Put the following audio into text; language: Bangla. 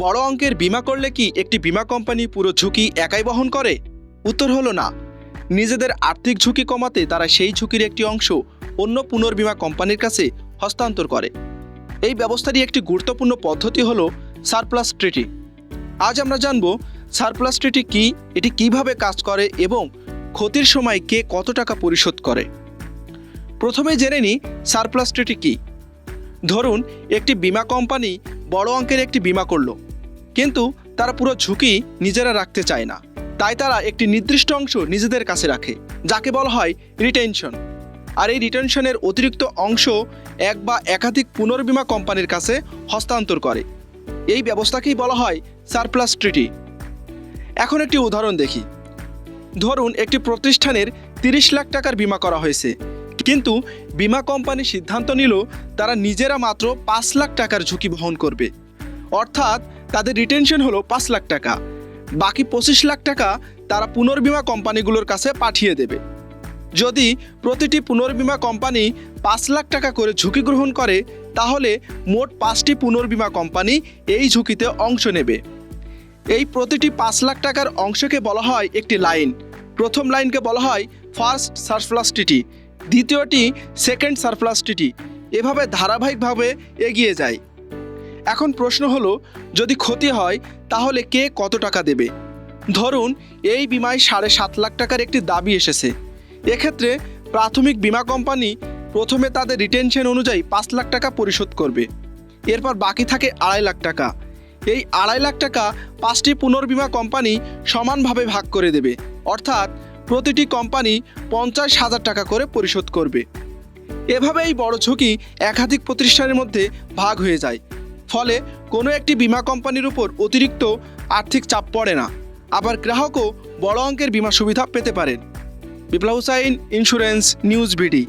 বড় অঙ্কের বীমা করলে কি একটি বীমা কোম্পানি পুরো ঝুঁকি একাই বহন করে? উত্তর হলো না। নিজেদের আর্থিক ঝুঁকি কমাতে তারা সেই ঝুঁকির একটি অংশ অন্য পুনর্বীমা কোম্পানির কাছে হস্তান্তর করে। এই ব্যবস্থারই একটি গুরুত্বপূর্ণ পদ্ধতি হলো সারপ্লাস ট্রিটি। আজ আমরা জানব সারপ্লাস ট্রিটি কী, এটি কিভাবে কাজ করে এবং ক্ষতির সময় কে কত টাকা পরিশোধ করে। প্রথমে জেনে নিই সারপ্লাস ট্রিটি কী। ধরুন একটি বীমা কোম্পানি বড় অঙ্কের একটি বীমা করলো, কিন্তু তারা পুরো ঝুঁকি নিজেরা রাখতে চায় না। তাই তারা একটি নির্দিষ্ট অংশ নিজেদের কাছে রাখে, যাকে বলা হয় রিটেনশন। আর এই রিটেনশনের অতিরিক্ত অংশ এক বা একাধিক পুনর্বীমা কোম্পানির কাছে হস্তান্তর করে। এই ব্যবস্থাকেই বলা হয় সারপ্লাস ট্রিটি। এখন একটি উদাহরণ দেখি। ধরুন একটি প্রতিষ্ঠানের 30 লাখ টাকার বীমা করা হয়েছে, কিন্তু বীমা কোম্পানি সিদ্ধান্ত নিল তারা নিজেরা মাত্র 5 লাখ টাকার ঝুঁকি বহন করবে। অর্থাৎ তাদের রিটেনশন হলো 5 লাখ টাকা। বাকি 25 লাখ টাকা তারা পুনর্বীমা কোম্পানিগুলোর কাছে পাঠিয়ে দেবে। যদি প্রতিটি পুনর্বীমা কোম্পানি 5 লাখ টাকা করে ঝুঁকি গ্রহণ করে, তাহলে মোট 5টি পুনর্বীমা কোম্পানি এই ঝুঁকিতে অংশ নেবে। এই প্রতিটি 5 লাখ টাকার অংশকে বলা হয় একটি লাইন। প্রথম লাইনকে বলা হয় ফার্স্ট সারপ্লাস ট্রিটি, দ্বিতীয়টি সেকেন্ড সারপ্লাস ট্রিটি, এভাবে ধারাবাহিকভাবে এগিয়ে যায়। এখন প্রশ্ন হলো, যদি ক্ষতি হয় তাহলে কে কত টাকা দেবে? ধরুন এই বিমায় 7.5 লাখ টাকার একটি দাবি এসেছে। এক্ষেত্রে প্রাথমিক বীমা কোম্পানি প্রথমে তাদের রিটেনশন অনুযায়ী 5 লাখ টাকা পরিশোধ করবে। এরপর বাকি থাকে 2.5 লাখ টাকা। এই 2.5 লাখ টাকা 5টি পুনর্বীমা কোম্পানি সমানভাবে ভাগ করে দেবে। অর্থাৎ প্রতিটি কোম্পানি 50,000 টাকা করে পরিশোধ করবে। এভাবে এই বড় ঝুঁকি একাধিক প্রতিষ্ঠানের মধ্যে ভাগ হয়ে যায়। ফলে কোনো একটি বীমা কোম্পানির উপর অতিরিক্ত আর্থিক চাপ পড়ে না। আবার গ্রাহকও বড় অঙ্কের বীমা সুবিধা পেতে পারেন। বিপ্লব হুসাইন, ইন্স্যুরেন্স নিউজ ভিডি।